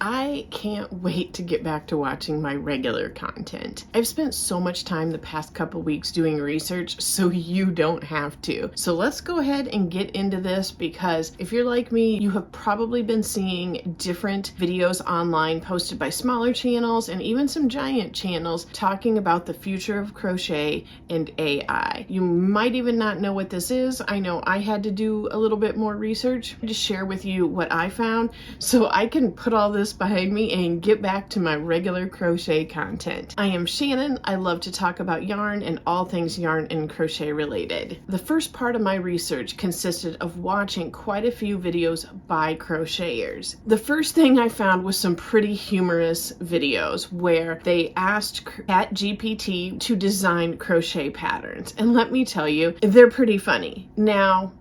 I can't wait to get back to watching my regular content. I've spent so much time the past couple weeks doing research, so you don't have to. So let's go ahead and get into this, because if you're like me, you have probably been seeing different videos online posted by smaller channels and even some giant channels talking about the future of crochet and AI. You might even not know what this is. I know I had to do a little bit more research to share with you what I found so I can put all this behind me and get back to my regular crochet content. I am Shannon. I love to talk about yarn and all things yarn and crochet related. The first part of my research consisted of watching quite a few videos by crocheters. The first thing I found was some pretty humorous videos where they asked ChatGPT to design crochet patterns. And let me tell you, they're pretty funny. Now,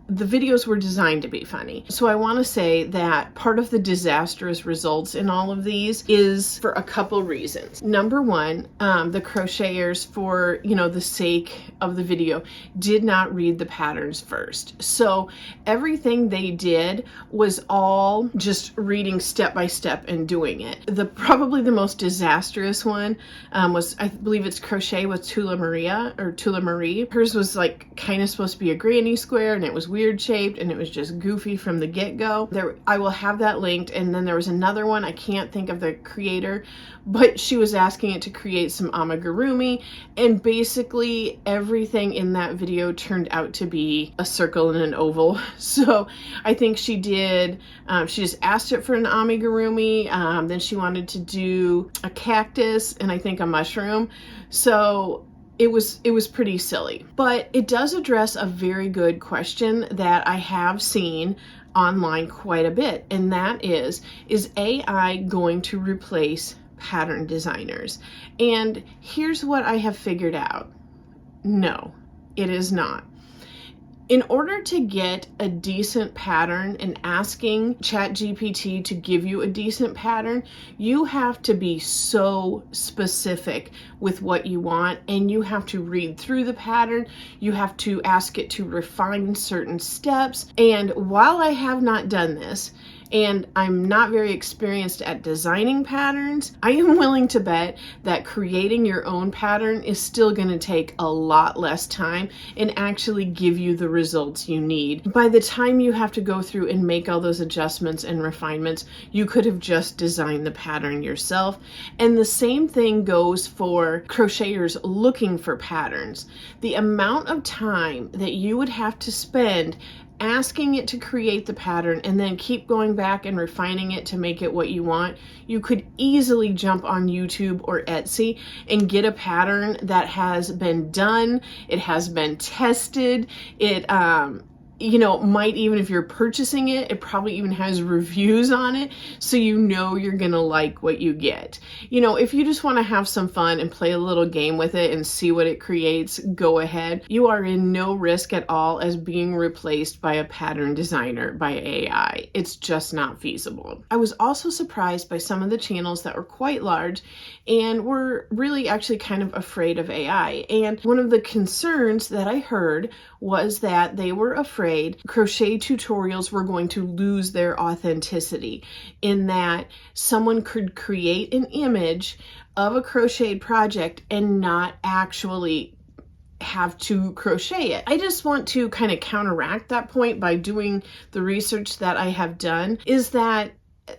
the videos were designed to be funny. So I want to say that part of the disastrous results in all of these is for a couple reasons. Number one, the crocheters, for the sake of the video, did not read the patterns first. So everything they did was all just reading step by step and doing it. Probably the most disastrous one was, I believe it's Crochet with Tula Marie. Hers was like kind of supposed to be a granny square, and it was weird shaped, and it was just goofy from the get-go. I will have that linked. And then there was another one, I can't think of the creator, but she was asking it to create some amigurumi, and basically everything in that video turned out to be a circle and an oval. So I think she did, she just asked it for an amigurumi, then she wanted to do a cactus and I think a mushroom. So it was pretty silly, but it does address a very good question that I have seen online quite a bit, and that is AI going to replace pattern designers? And here's what I have figured out. No, it is not. In order to get a decent pattern and asking ChatGPT to give you a decent pattern, you have to be so specific with what you want, and you have to read through the pattern. You have to ask it to refine certain steps. And while I have not done this, and I'm not very experienced at designing patterns, I am willing to bet that creating your own pattern is still going to take a lot less time and actually give you the results you need. By the time you have to go through and make all those adjustments and refinements, you could have just designed the pattern yourself. And the same thing goes for crocheters looking for patterns. The amount of time that you would have to spend asking it to create the pattern and then keep going back and refining it to make it what you want, you could easily jump on YouTube or Etsy and get a pattern that has been done, it has been tested, it might, even if you're purchasing it, it probably even has reviews on it, so you're gonna like what you get. If you just want to have some fun and play a little game with it and see what it creates, go ahead. You are in no risk at all as being replaced by a pattern designer by AI. It's just not feasible. I was also surprised by some of the channels that were quite large and were really actually kind of afraid of AI. And one of the concerns that I heard was that they were afraid crochet tutorials were going to lose their authenticity, in that someone could create an image of a crocheted project and not actually have to crochet it. I just want to kind of counteract that point by doing the research that I have done, is that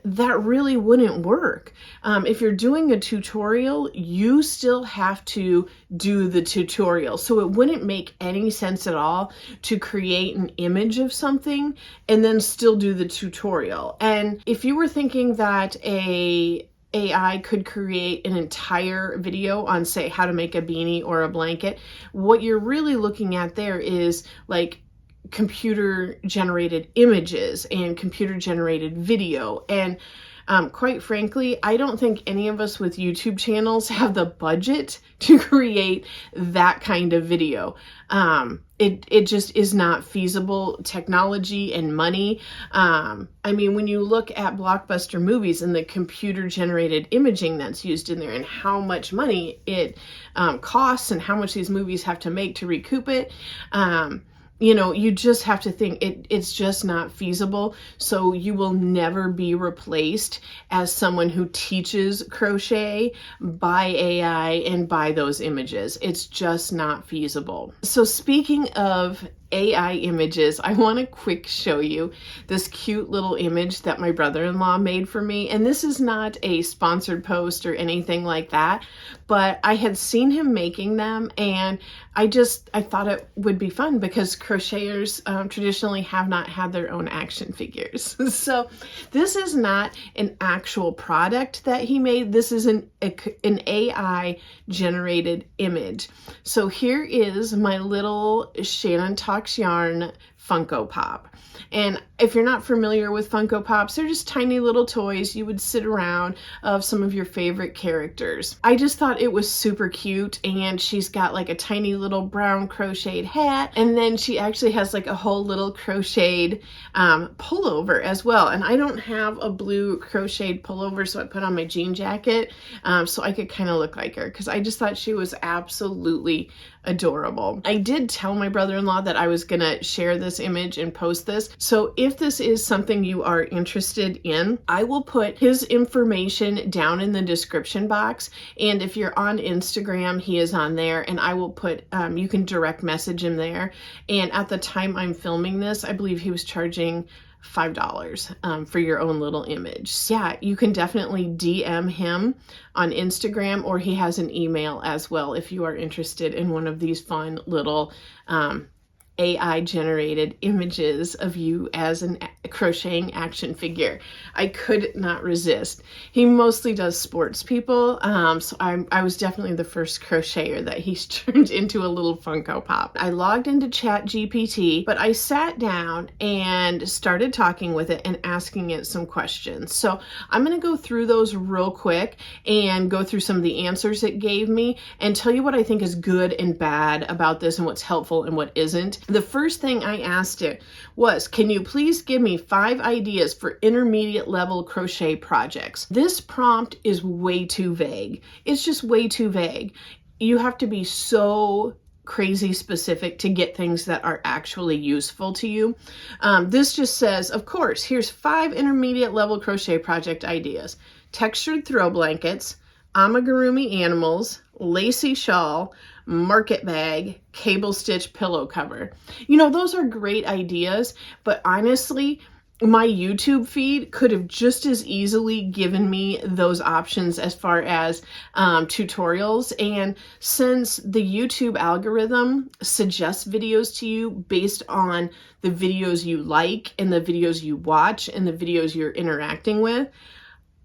really wouldn't work. If you're doing a tutorial, you still have to do the tutorial. So it wouldn't make any sense at all to create an image of something and then still do the tutorial. And if you were thinking that AI could create an entire video on, say, how to make a beanie or a blanket, what you're really looking at there is like computer generated images and computer generated video. And quite frankly, I don't think any of us with YouTube channels have the budget to create that kind of video. It just is not feasible, technology and money. When you look at blockbuster movies and the computer generated imaging that's used in there and how much money it costs and how much these movies have to make to recoup it, you know, you just have to think it's just not feasible. So you will never be replaced as someone who teaches crochet by AI and by those images. It's just not feasible. So speaking of AI images, I want to quick show you this cute little image that my brother-in-law made for me. And this is not a sponsored post or anything like that, but I had seen him making them, and I thought it would be fun because crocheters traditionally have not had their own action figures. So this is not an actual product that he made. This is an AI generated image. So here is my little Shannon Talks Yarn Funko Pop. And if you're not familiar with Funko Pops, they're just tiny little toys you would sit around of some of your favorite characters. I just thought it was super cute, and she's got like a tiny little brown crocheted hat, and then she actually has like a whole little crocheted pullover as well. And I don't have a blue crocheted pullover, so I put on my jean jacket so I could kind of look like her, because I just thought she was absolutely adorable. I did tell my brother-in-law that I was gonna share this image and post this. So if this is something you are interested in, I will put his information down in the description box. And if you're on Instagram, he is on there, and I will put, you can direct message him there. And at the time I'm filming this, I believe he was charging $5 for your own little image. Yeah, you can definitely DM him on Instagram, or he has an email as well if you are interested in one of these fun little AI generated images of you as a crocheting action figure. I could not resist. He mostly does sports people, so I was definitely the first crocheter that he's turned into a little Funko Pop. I logged into ChatGPT, but I sat down and started talking with it and asking it some questions. So I'm going to go through those real quick and go through some of the answers it gave me and tell you what I think is good and bad about this and what's helpful and what isn't. The first thing I asked it was, can you please give me 5 ideas for intermediate level crochet projects? This prompt is way too vague. It's just way too vague. You have to be so crazy specific to get things that are actually useful to you. This just says, of course, here's 5 intermediate level crochet project ideas: textured throw blankets, amigurumi animals, lacy shawl, market bag, cable stitch pillow cover. You know, those are great ideas, but honestly, my YouTube feed could have just as easily given me those options as far as tutorials. And since the YouTube algorithm suggests videos to you based on the videos you like and the videos you watch and the videos you're interacting with,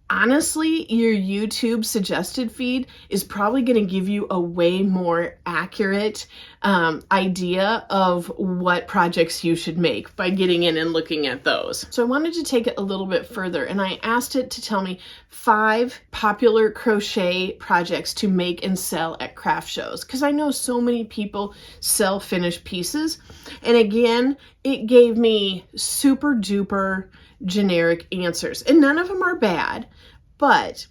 honestly, your YouTube suggested feed is probably going to give you a way more accurate idea of what projects you should make by getting in and looking at those. So I wanted to take it a little bit further, and I asked it to tell me 5 popular crochet projects to make and sell at craft shows, because I know so many people sell finished pieces. And again, it gave me super duper generic answers, and none of them are bad, but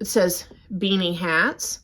it says beanie hats,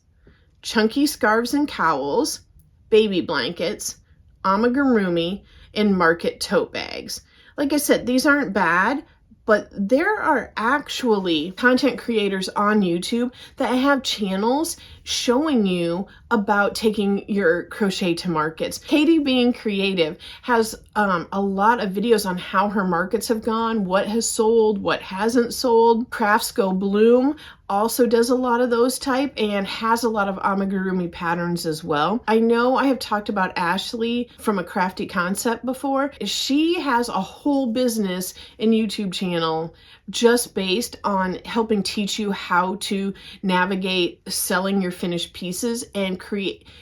chunky scarves and cowls, baby blankets, amigurumi, and market tote bags. Like I said, these aren't bad, but there are actually content creators on YouTube that have channels showing you about taking your crochet to markets. Katie Being Creative has a lot of videos on how her markets have gone, what has sold, what hasn't sold. Crafts Go Bloom also does a lot of those type and has a lot of amigurumi patterns as well. I know I have talked about Ashley from A Crafty Concept before. She has a whole business and YouTube channel just based on helping teach you how to navigate selling your finished pieces and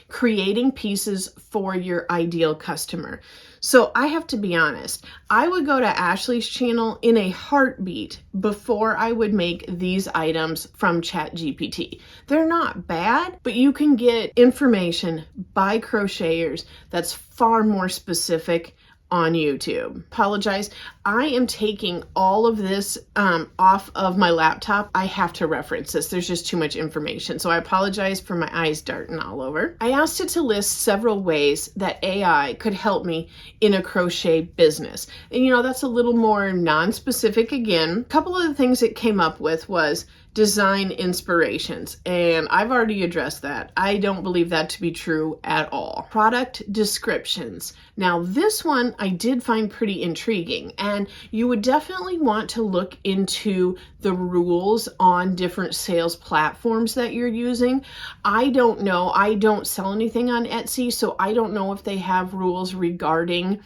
creating pieces for your ideal customer. So I have to be honest, I would go to Ashley's channel in a heartbeat before I would make these items from ChatGPT. They're not bad, but you can get information by crocheters that's far more specific on YouTube. Apologize. I am taking all of this off of my laptop. I have to reference this. There's just too much information. So I apologize for my eyes darting all over. I asked it to list several ways that AI could help me in a crochet business. And that's a little more non-specific again. A couple of the things it came up with was design inspirations, and I've already addressed that. I don't believe that to be true at all. Product descriptions. Now this one I did find pretty intriguing, and you would definitely want to look into the rules on different sales platforms that you're using. I don't know. I don't sell anything on Etsy, so I don't know if they have rules regarding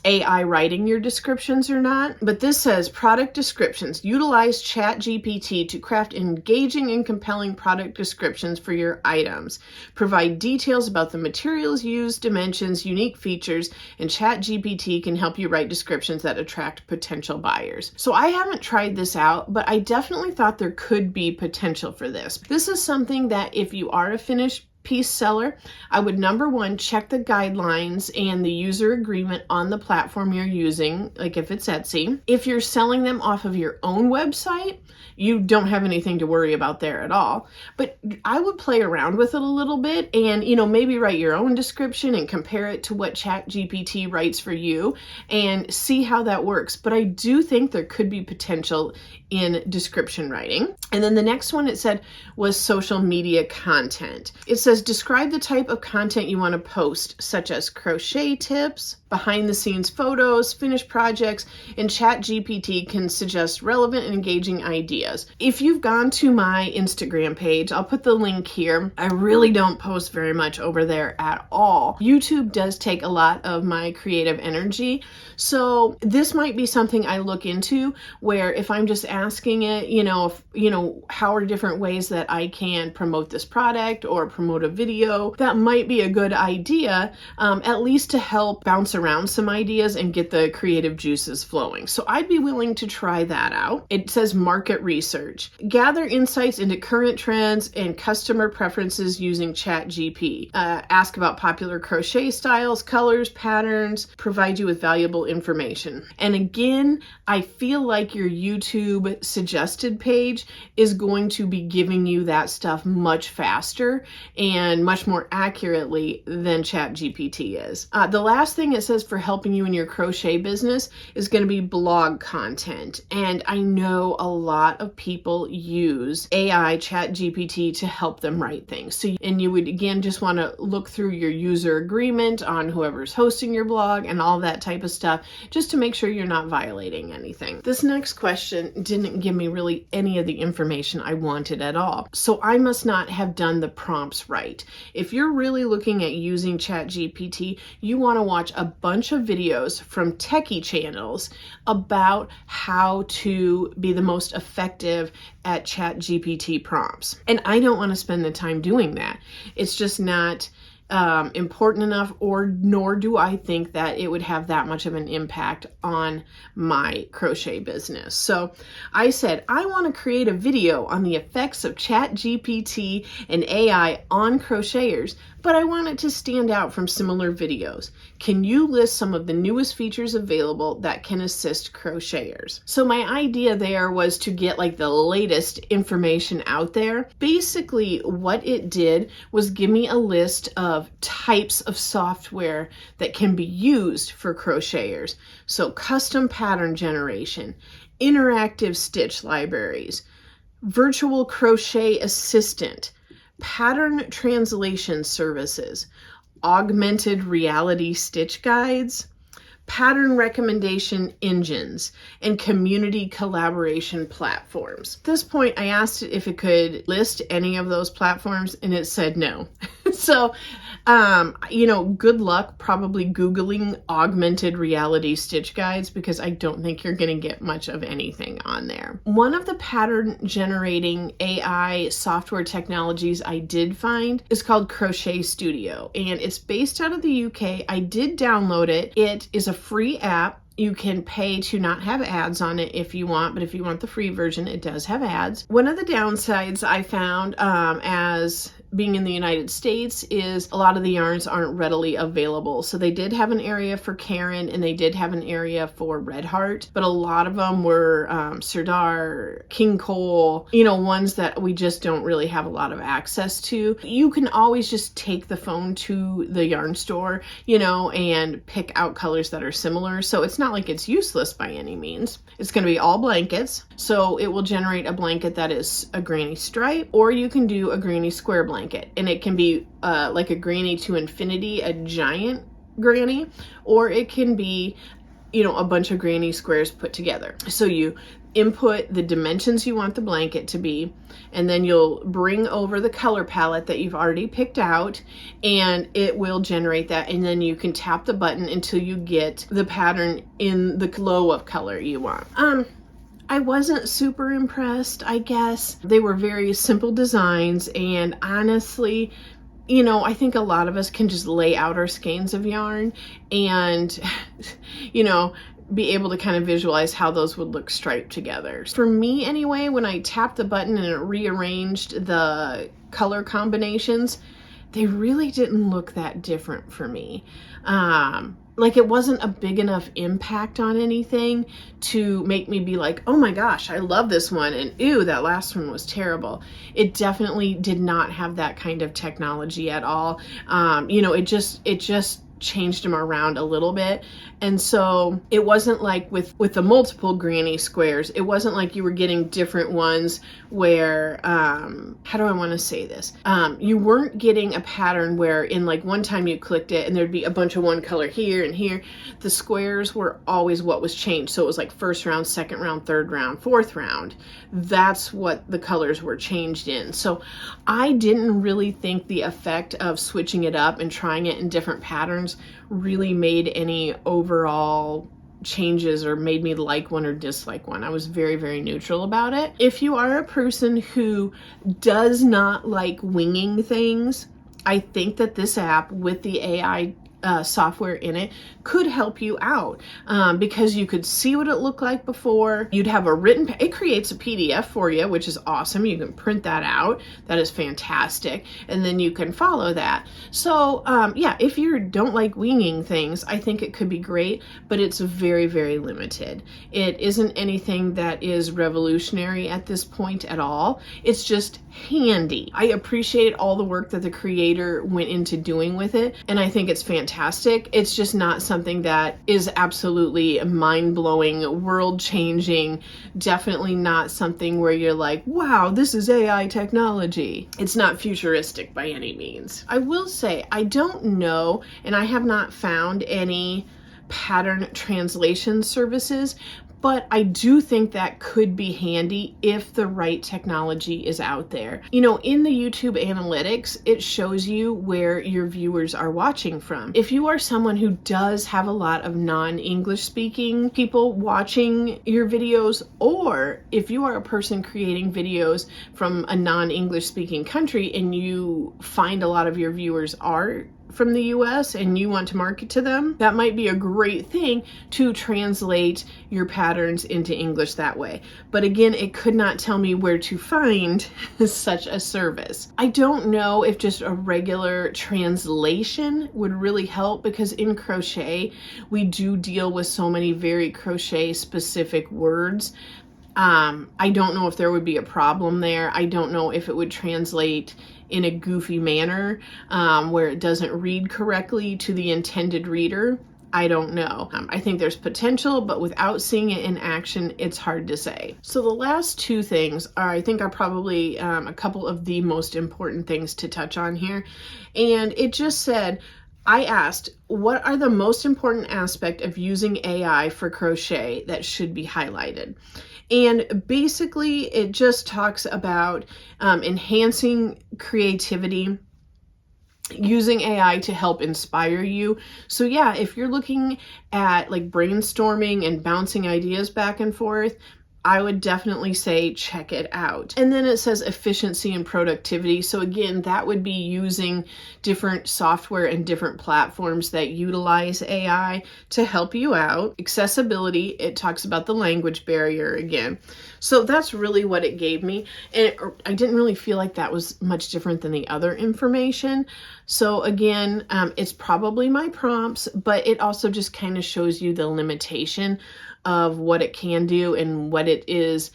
AI writing your descriptions or not, but this says product descriptions. Utilize ChatGPT to craft engaging and compelling product descriptions for your items. Provide details about the materials used, dimensions, unique features, and ChatGPT can help you write descriptions that attract potential buyers. So I haven't tried this out, but I definitely thought there could be potential for this. This is something that if you are a finished piece seller, I would number one, check the guidelines and the user agreement on the platform you're using, like if it's Etsy. If you're selling them off of your own website, you don't have anything to worry about there at all. But I would play around with it a little bit and, maybe write your own description and compare it to what ChatGPT writes for you and see how that works. But I do think there could be potential in description writing. And then the next one it said was social media content. It says describe the type of content you want to post, such as crochet tips, behind the scenes photos, finished projects, and ChatGPT can suggest relevant and engaging ideas. If you've gone to my Instagram page, I'll put the link here. I really don't post very much over there at all. YouTube does take a lot of my creative energy. So this might be something I look into where if I'm just asking it, how are different ways that I can promote this product or promote a video, that might be a good idea, at least to help bounce around some ideas and get the creative juices flowing. So I'd be willing to try that out. It says market research. Gather insights into current trends and customer preferences using ChatGPT. Ask about popular crochet styles, colors, patterns, provide you with valuable information. And again, I feel like your YouTube suggested page is going to be giving you that stuff much faster and much more accurately than ChatGPT is. The last thing it says for helping you in your crochet business is going to be blog content. And I know a lot of people use AI ChatGPT to help them write things. So, and you would again just want to look through your user agreement on whoever's hosting your blog and all that type of stuff, just to make sure you're not violating anything. This next question didn't give me really any of the information I wanted at all. So I must not have done the prompts right. If you're really looking at using ChatGPT, you want to watch a bunch of videos from techie channels about how to be the most effective at ChatGPT prompts. And I don't want to spend the time doing that. It's just not important enough, nor do I think that it would have that much of an impact on my crochet business. So I said, I want to create a video on the effects of ChatGPT and AI on crocheters, but I want it to stand out from similar videos. Can you list some of the newest features available that can assist crocheters? So my idea there was to get like the latest information out there. Basically what it did was give me a list of types of software that can be used for crocheters. So custom pattern generation, interactive stitch libraries, virtual crochet assistant, pattern translation services, augmented reality stitch guides, pattern recommendation engines, and community collaboration platforms. At this point, I asked it if it could list any of those platforms, and it said no. So, good luck probably Googling augmented reality stitch guides, because I don't think you're going to get much of anything on there. One of the pattern generating AI software technologies I did find is called Crochet Studio, and it's based out of the UK. I did download it. It is a free app. You can pay to not have ads on it if you want, but if you want the free version, it does have ads. One of the downsides I found as being in the United States is a lot of the yarns aren't readily available. So they did have an area for Karen and they did have an area for Red Heart, but a lot of them were Serdar, King Cole, you know, ones that we just don't really have a lot of access to. You can always just take the phone to the yarn store, you know, and pick out colors that are similar. So it's not like it's useless by any means. It's going to be all blankets. So it will generate a blanket that is a granny stripe, or you can do a granny square blanket. And it can be like a granny to infinity, a giant granny, or it can be, you know, a bunch of granny squares put together. So you input the dimensions you want the blanket to be, and then you'll bring over the color palette that you've already picked out, and it will generate that. And then you can tap the button until you get the pattern in the glow of color you want. I wasn't super impressed, I guess. They were very simple designs, and honestly, you know, I think a lot of us can just lay out our skeins of yarn and, you know, be able to kind of visualize how those would look striped together. For me anyway, when I tapped the button and it rearranged the color combinations, they really didn't look that different for me. Like it wasn't a big enough impact on anything to make me be like, oh my gosh, I love this one, and ew, that last one was terrible. It definitely did not have that kind of technology at all. You know, it just changed them around a little bit. And so it wasn't like with the multiple granny squares, it wasn't like you were getting different ones where, how do I want to say this? You weren't getting a pattern where in like one time you clicked it and there'd be a bunch of one color here and here. The squares were always what was changed. So it was like first round, second round, third round, fourth round. That's what the colors were changed in. So I didn't really think the effect of switching it up and trying it in different patterns really made any overall changes or made me like one or dislike one. I was very, very neutral about it. If you are a person who does not like winging things, I think that this app with the AI software in it could help you out, because you could see what it looked like before. You'd have a written, it creates a PDF for you, which is awesome. You can print that out. That is fantastic. And then you can follow that. So yeah, if you don't like winging things, I think it could be great, but it's very, very limited. It isn't anything that is revolutionary at this point at all. It's just handy. I appreciate all the work that the creator went into doing with it, and I think it's fantastic. It's just not something that is absolutely mind-blowing, world-changing, definitely not something where you're like, wow, this is AI technology. It's not futuristic by any means. I will say, I don't know, and I have not found any pattern translation services, but I do think that could be handy if the right technology is out there. You know, in the YouTube analytics, it shows you where your viewers are watching from. If you are someone who does have a lot of non-English speaking people watching your videos, or if you are a person creating videos from a non-English speaking country and you find a lot of your viewers are from the US and you want to market to them, that might be a great thing to translate your patterns into English that way. But again, it could not tell me where to find such a service. I don't know if just a regular translation would really help, because in crochet, we do deal with so many very crochet specific words. I don't know if there would be a problem there. I don't know if it would translate in a goofy manner where it doesn't read correctly to the intended reader. I don't know. I think there's potential, but without seeing it in action, it's hard to say. So the last two things I think are probably a couple of the most important things to touch on here. And it just said, I asked, what are the most important aspect of using AI for crochet that should be highlighted? And basically, it just talks about enhancing creativity, using AI to help inspire you. So yeah, if you're looking at like brainstorming and bouncing ideas back and forth, I would definitely say check it out. And then it says efficiency and productivity. So again, that would be using different software and different platforms that utilize AI to help you out. Accessibility, it talks about the language barrier again. So that's really what it gave me. And I didn't really feel like that was much different than the other information. So again, it's probably my prompts, but it also just kind of shows you the limitation of what it can do and what it is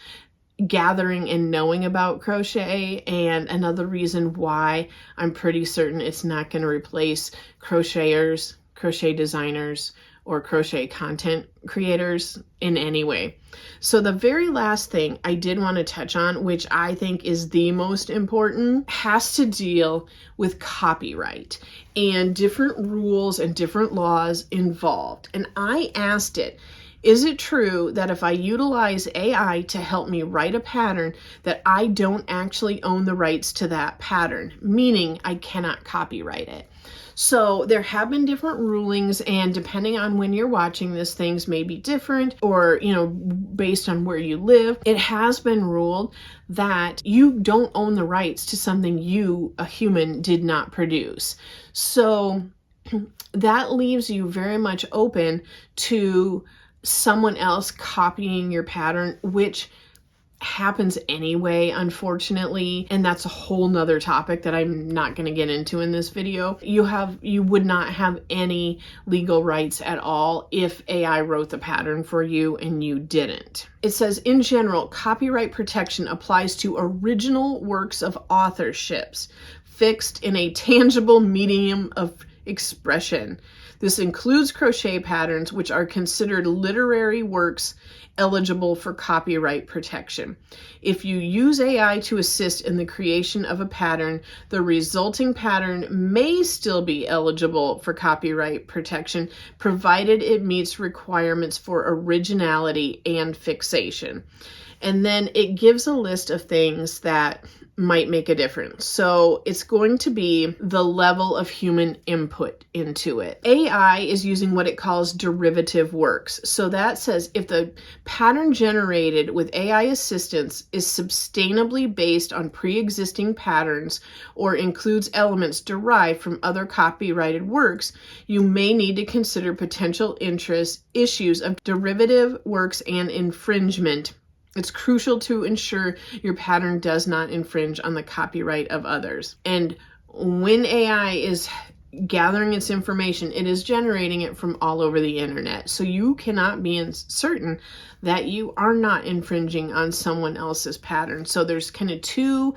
gathering and knowing about crochet, and another reason why I'm pretty certain it's not going to replace crocheters, crochet designers, or crochet content creators in any way. So the very last thing I did want to touch on, which I think is the most important, has to deal with copyright and different rules and different laws involved. And I asked it, is it true that if I utilize AI to help me write a pattern that I don't actually own the rights to that pattern, meaning I cannot copyright it? So there have been different rulings, and depending on when you're watching this, things may be different, or, based on where you live, it has been ruled that you don't own the rights to something you, a human, did not produce. So that leaves you very much open to someone else copying your pattern, which happens anyway, unfortunately, and that's a whole nother topic that I'm not going to get into in this video. You would not have any legal rights at all if AI wrote the pattern for you and you didn't. It says, in general, copyright protection applies to original works of authorships fixed in a tangible medium of expression. This includes crochet patterns, which are considered literary works eligible for copyright protection. If you use AI to assist in the creation of a pattern, the resulting pattern may still be eligible for copyright protection, provided it meets requirements for originality and fixation. And then it gives a list of things that might make a difference. So it's going to be the level of human input into it. AI is using what it calls derivative works. So that says if the pattern generated with AI assistance is sustainably based on pre-existing patterns or includes elements derived from other copyrighted works, you may need to consider potential issues of derivative works and infringement. It's crucial to ensure your pattern does not infringe on the copyright of others. And when AI is gathering its information, it is generating it from all over the internet. So you cannot be certain that you are not infringing on someone else's pattern. So there's kind of two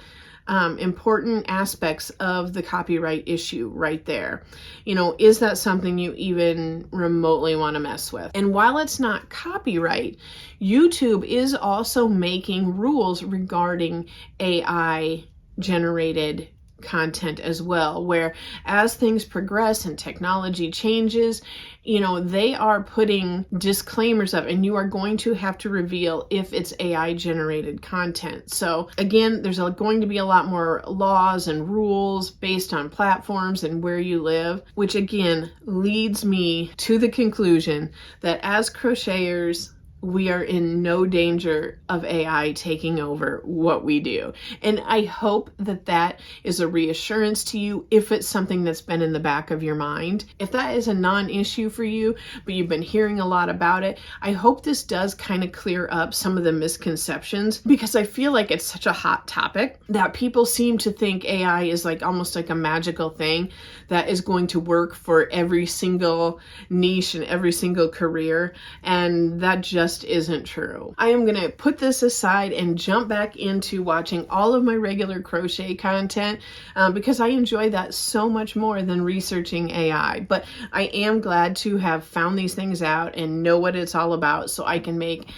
important aspects of the copyright issue right there. Is that something you even remotely want to mess with? And while it's not copyright, YouTube is also making rules regarding AI generated content as well, where as things progress and technology changes, they are putting disclaimers up, and you are going to have to reveal if it's AI generated content. So again, there's going to be a lot more laws and rules based on platforms and where you live, which again leads me to the conclusion that as crocheters, we are in no danger of AI taking over what we do. And I hope that that is a reassurance to you if it's something that's been in the back of your mind. If that is a non-issue for you, but you've been hearing a lot about it, I hope this does kind of clear up some of the misconceptions, because I feel like it's such a hot topic that people seem to think AI is almost like a magical thing that is going to work for every single niche and every single career. And that just isn't true. I am going to put this aside and jump back into watching all of my regular crochet content because I enjoy that so much more than researching AI. But I am glad to have found these things out and know what it's all about, so I can make,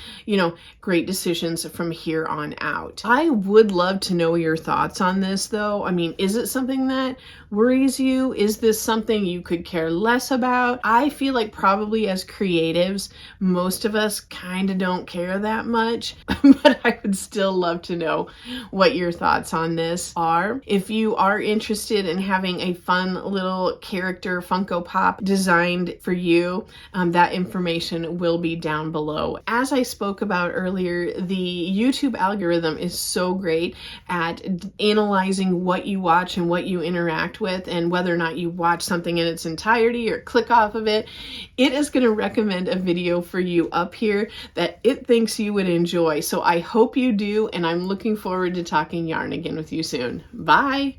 great decisions from here on out. I would love to know your thoughts on this though. I mean, is it something that worries you? Is this something you could care less about? I feel like probably as creatives, most of us kind of don't care that much, but I would still love to know what your thoughts on this are. If you are interested in having a fun little character Funko Pop designed for you, that information will be down below. As I spoke about earlier, the YouTube algorithm is so great at analyzing what you watch and what you interact with, and whether or not you watch something in its entirety or click off of it. It is going to recommend a video for you up here that it thinks you would enjoy. So I hope you do, and I'm looking forward to talking yarn again with you soon. Bye!